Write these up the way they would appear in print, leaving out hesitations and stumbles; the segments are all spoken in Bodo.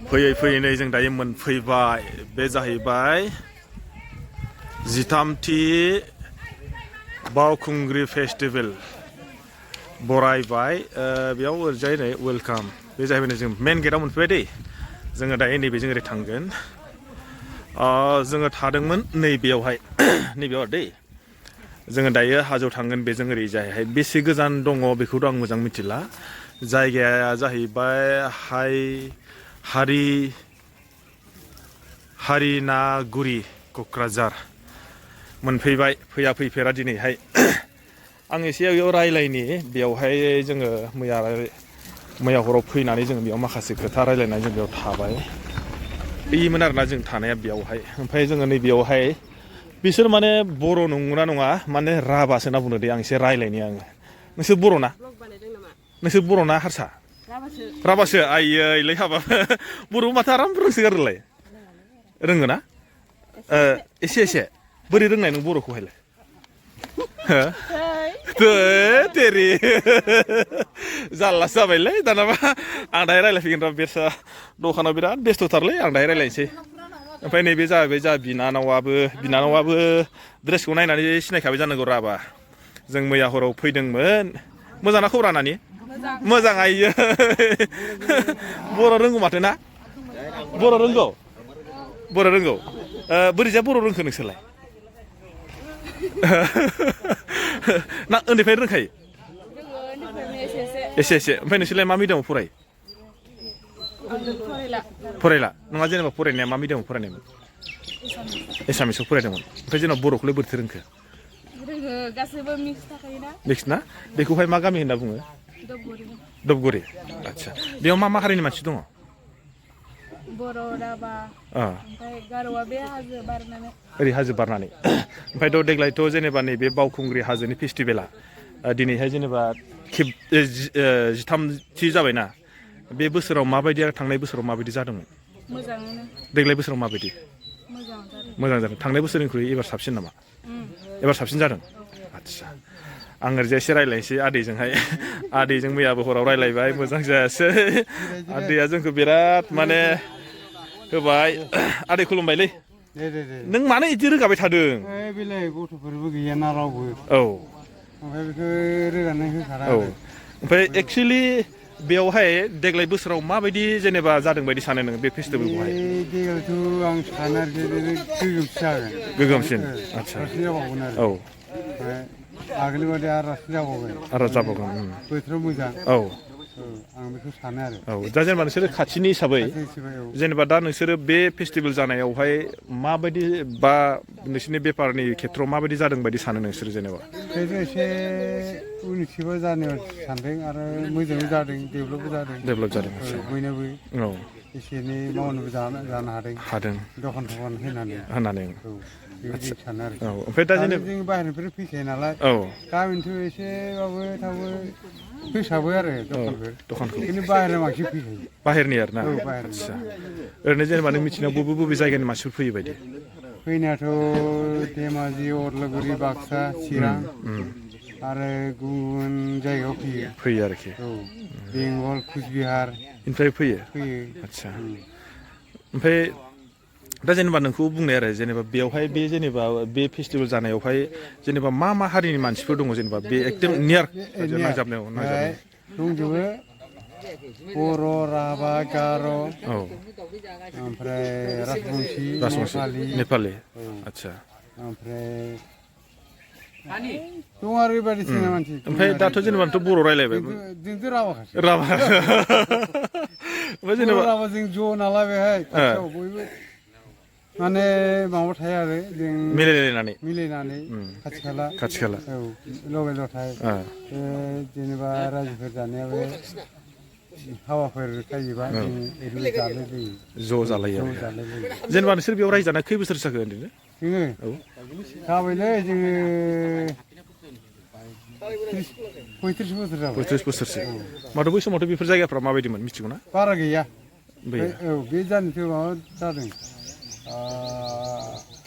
फैयै फैयै नै जों दायो मोनफैबाय बे जाहैबाय 13थि बावखुंग्रि फेस्टिभेल बरायबाय बेयाव ओरैजाय नै वेलकाम बे जाहैबाय जों मेन गेटआव मोनफैबाय दै जोङो दायो नैबेजों ओरै थांगोन जोङो थादोंमोन नैबेयावहाय नैबेयाव दै जोङो दायो हाजोआव थांगोन बेजों ओरैजायहाय बेसे गोजान दङ बेखौथ' आं मोजां मिथिला जायगाया जाहैबाय हारिनागुरि क'क्राझार मोनफैबाय फैफेरा दिनैहाय आं एसे बेयाव रायलायनि बेयावहाय जोङो मैया हराव फैनानै जों बेयाव माखासे खोथा रायलायनानै जों बेयाव थाबाय बेमोन आरोना जों थानाया बेयावहाय ओमफ्राय जोङो नैबेयावहाय बिसोर माने बर' नंगौना नङा माने राभासो होनना बुंनो दे आं एसे रायलायनि आङो नोंसोर बर' ना नोंसोर बर' ना हारसा राभासो आइयै हाबा बर' माथो आराम रोंसोगारोलाय रोङो ना एसे बोरै रोंनाय नों बर'खौहायलाय तेरि जारलासो जाबायलै दानाबा आं दाहाय रायलायफैगोन र' बेरसा दखानाव बिराद बेस्थ'थारलै आं दाहाय रायलायनोसै ओमफ्राय नैबे जाहैबाय जोंहा बिनानावाबो ड्रेसखौ नायनानै सिनायखाबाय जानांगौ राभा जों मैया हराव फैदोंमोन मोजांना खबरा नानि मोजां आइयो बर' रोंगौ माथो ना बर' रोंगौ बोरैजा बर' रोंखो नोंसोरलाय ना उन्दैनिफ्रायनो रोंखायो एसे ओमफ्राय नोंसोरलाय मा मिडियामाव फरायो फरायला नङा जेनेबा फरायनाया मा मिडियामाव फरायनायमोन एसामिसाव फरायदोंमोन ओमफ्राय जेनेबा बर'खौलाय बोरैथो रोंखो गासैबो मिक्स ना बेखौहाय मा गामि होनना बुङो धबगुरि आदसा बेयाव मा हारिनि मानसि दङ बर' राभा ओमफ्राय गार'आ बे हाजो बारनानै ओमफ्रायथ' देग्लायथ' जेनेबा नैबे बावखुंग्रि हाजोनि फेस्टिभेला दिनैहाय जेनेबा 13थि जाबायना बे बोसोराव माबायदि आरो थांनाय बोसोराव माबायदि जादोंमोन मोजाङानो देग्लाय बोसोराव माबायदि मोजां जादों थांनाय बोसोरनिख्रुइ एबार साबसिन नामा एबार साबसिन जादों आदसा आं ओरैजाय एसे रायलायनोसै आदैजों मैयाबो हराव रायलायबाय मोजां जायासै आदैया जोंखौ बिराद माने होबाय आदै खुलुमबायलै नों मानो इदि रोगाबाय थादों बेलाय गथ'फोरबो गैयाना रावबो ओमफ्राय बेखौ रोगानाय होखारा ओमफ्राय एक्सुवेलि बेयावहाय देग्लाय बोसोराव माबायदि जेनेबा जादों बायदि सानो नोङो बे फेस्टिभेलखौहाय देग्लायथ' आं सानो आरोखि गोगोमसिन जागोन गोगोमसिन आदसा जाबावगोन आरो ओमफ्राय आगोलनि बादि आरो जाबावगोन बोथोराव मोजां आं बेखौ सानो आरो दा जेनेबा नोंसोरो खाथिनि हिसाबै जेनेबा दा नोंसोरो बे फेस्टिभेल जानायावहाय माबायदि बा नोंसोरनि बेफारनि खेथ्रआव माबायदि जादों बायदि सानो नोंसोर जेनेबा एसे उननिथिंबो जानो सानदों आरो मोजांबो जादों डेभेलप जादों बयनोबो एसे एनै मावनोबो जानो हादों दखान होनानै बेबायदि सानो आरो ओमफ्राय दा जों बाहेरनिफ्राय फैखायो नालाय गामिनिथ' एसेबाबो थाबो फोसाबो आरो दखानखौ खिन्थु बाहेरनि मानसि फैखायो बाहेरनि आरो ना आदसा ओरैनो जेनेबा नों मिथिनायाव बबे जायगानि मानसिफोर फैयो बायदि फैनायाथ' धेमाजि अदालगुरि बाक्सा चिरां आरो गुबुन जायगायाव फैयो आरोखि बेंगल कुचबिहार निफ्राय फैयो आदसा ओमफ्राय दा जेनेबा नोंखौ बुंनाय आरो जेनेबा बेयावहाय बे जेनेबा बे फेस्टिभेल जानायावहाय जेनेबा मा हारिनि मानसिफोर दङ जेनेबा बे एकदम नियार नांजाबनायाव दंजोबो बर' राभा गार' ओमफ्राय राजबंसि नेपालि आदसा ओमफ्राय दं आरो बायदिसिना मानसि ओमफ्राय दाथ' जेनेबाथ' बर' रायलायबाय जोंथ' राभाखासो ओमफ्य जेनेबा राभाजों ज' नालाय बेहाय खाथियाव बयबो माने माबा थायो आरो जों मिलायनानै खाथि खाला लगाय लथाय जेनेबा रायजोफोर जानाया बे हाबाफोर जायोबा जों ज' जालायो जेनेबा नोंसोर बेयाव रायजो जानाया खै बोसोर जाखो ओरैनो जोङो जाबायलै जोङो 35 बोसोर जाबाय 35 बोसोरसो माथो बै समावथ' बेफोर जायगाफ्रा माबायदिमोन मिथिगौ ना बारा गैया बे जानोथ' माबा जादों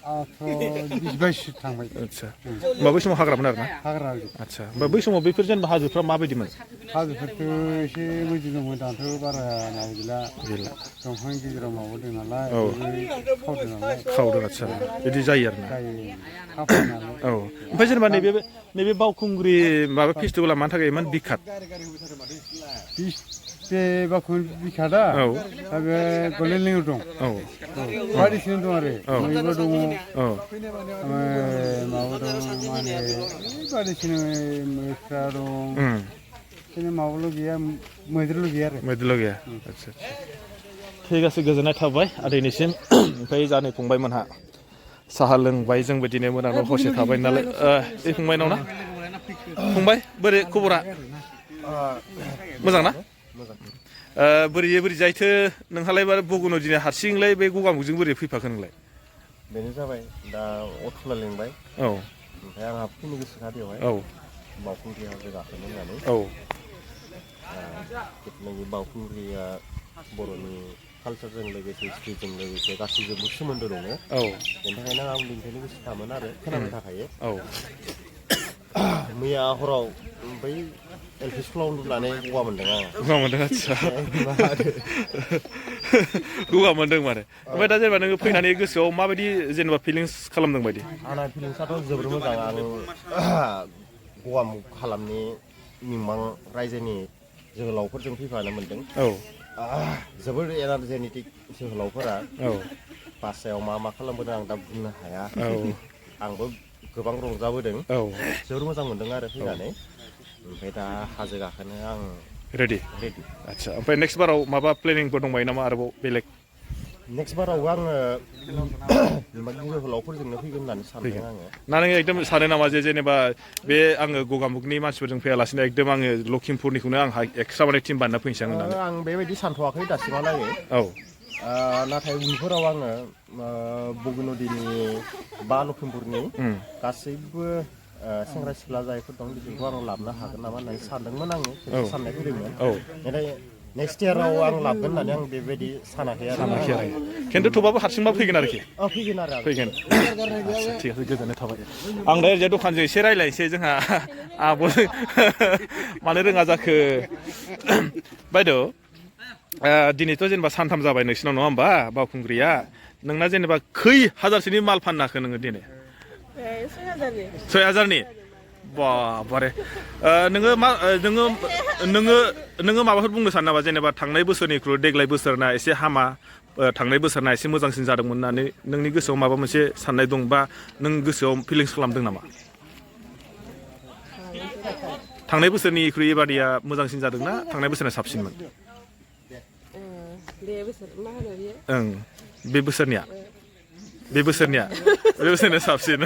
22 थांबाय आदसा होमबा बै समाव हाग्रामोन आरोना हाग्रा आदसा होमबा बै समाव बैफोर जेनेबा हाजोफ्रा माबायदिमोन हाजोफोरखौ एसे मोजां दंमोन दाथ' बारा माबा गैला दंफांनि गेजेराव माबादों नालाय खावदों नालाय खावदों आदसा बिदि जायो आरोना खावदों नालाय औ ओमफ्राय जेनेबा नैबे बावखुंग्रि माबा फेस्टिभेला मानि थाखाय इमान बिखात बे बावखुंग्रि बिखादा दा बे गल्डेन लिंआर दं बायदिसिना दं आरो मैबो दङ माबा दं मा होनो बायदिसिना मोख्रा दं बिदिनो माबाल' गैया मैदेरल' गैया आरो मैदेरल' गैया आदसा ठीक আছে गोजोननाय थाबाय आदैनिसिम ओमफ्राय जानै फंबायमोनहा साहा लोंबाय जोंबो दिनै मोनायाव हरसे थाबाय नालाय बे फंबायनाव ना फंबाय बोरै खबरा मोजां ना बोरै जायथो नोंहालाय बगुनाव दिनै हारसिंलाय बे गगामुगजों बोरै फैफाखो नोंलाय बेनो जाबाय दा अट'ला लिंबाय औ ओमफ्राय आंहा फैनो गोसोखा बेवहाय बावखुंग्रि हाजो गाखोनो होननानै जिथुनाखि बावखुंग्रिया बर'नि कालसारजों लोगोसे हिस्ट्रिजों लोगोसे गासैजोंबो सोमोन्दो दङ बेनि थाखायनो आं उन्दैनिफ्रायनो गोसोखामोन आरो खोनानो थाखाय मैया हराव बै एलपि स्कुलाव उन्दुनानै गगा मोन्दों आं गगा मोन्दों आदसा गगा मोन्दों माने ओमफ्राय दा जेनेबा नोङो फैनानै गोसोआव माबायदि जेनेबा फिलिंस खालामदों बायदि आंना फिलिंसाथ' जोबोर मोजां आं गगामुग हालामनि मिमां रायजोनि जोहोलावफोरजों फैफानो मोन्दों जोबोर एनार्जेटिक जोहोलावफोरा बासायाव मा खालामबोदों आं दा बुंनो हाया आंबो गोबां रंजाबोदों जोबोर मोजां मोन्दों आरो फैनानै ओमफ्राय दा हाजो गाखोनो आं रेडि आदसा ओमफ्राय नेक्स्ट बाराव माबा प्लेनिंफोर दंबायो नामा आरोबाव बेलेग नेक्स्ट बारावबो आङो जोहोलावफोरजोंनो फैगोन होननानै सानदों आङो ना नोङो एकदम सानो नामा जे जेनेबा बे आङो गगामुगनि मानसिफोरजों फैयालासिनो एकदम आङो लखिमपुरनिखौनो आंहा एक्सट्रा माने टिम बानायना फैनोसै होननानै आं बेबायदि सानथ'वाखै दासिमहालागै नाथाय उनफोराव आङो बगुनदीनि बा लखिमपुरनि गासैबो सेंग्रा सिख्ला जायफोर दं बिसोरखौ आं लाबोनो हागोन नामा होननानै सानदोंमोन आङो साननाय फैदोंमोन नाथाय नेक्स्ट इयाराव आं लाबोगोन होननानै आं बेबायदि सानाखै आरो खिन्थु थेवबाबो हारसिंबा फैगोन आरोखि फैगोन ठीक আছে गोजोननाय थाबाय आं दा ओरैजाय दखानजों एसे रायज्लायनोसै जोंहा आब' मानो रोङा जाखो बायद' दिनैथ' जेनेबा सानथाम जाबाय नोंसिनाव नङा होमबा बावखुंग्रिया नोंना जेनेबा खै हाजारसोनि माल फाननो हाखो नोङो दिनै 6,000नि बारे नोङो माबाफोर बुंनो सानो नामा जेनेबा थांनाय बोसोरनिख्रुइ देग्लाय बोसोरना एसे हामा थांनाय बोसोरना एसे मोजांसिन जादोंमोन होननानै नोंनि गोसोआव माबा मोनसे साननाय दं बा नों गोसोआव फिलिंस खालामदों नामा थांनाय बोसोरनिख्रुइ एबारनिया मोजांसिन जादोंना थांनाय बोसोरना साबसिनमोन बे बोसोरनिया साबसिन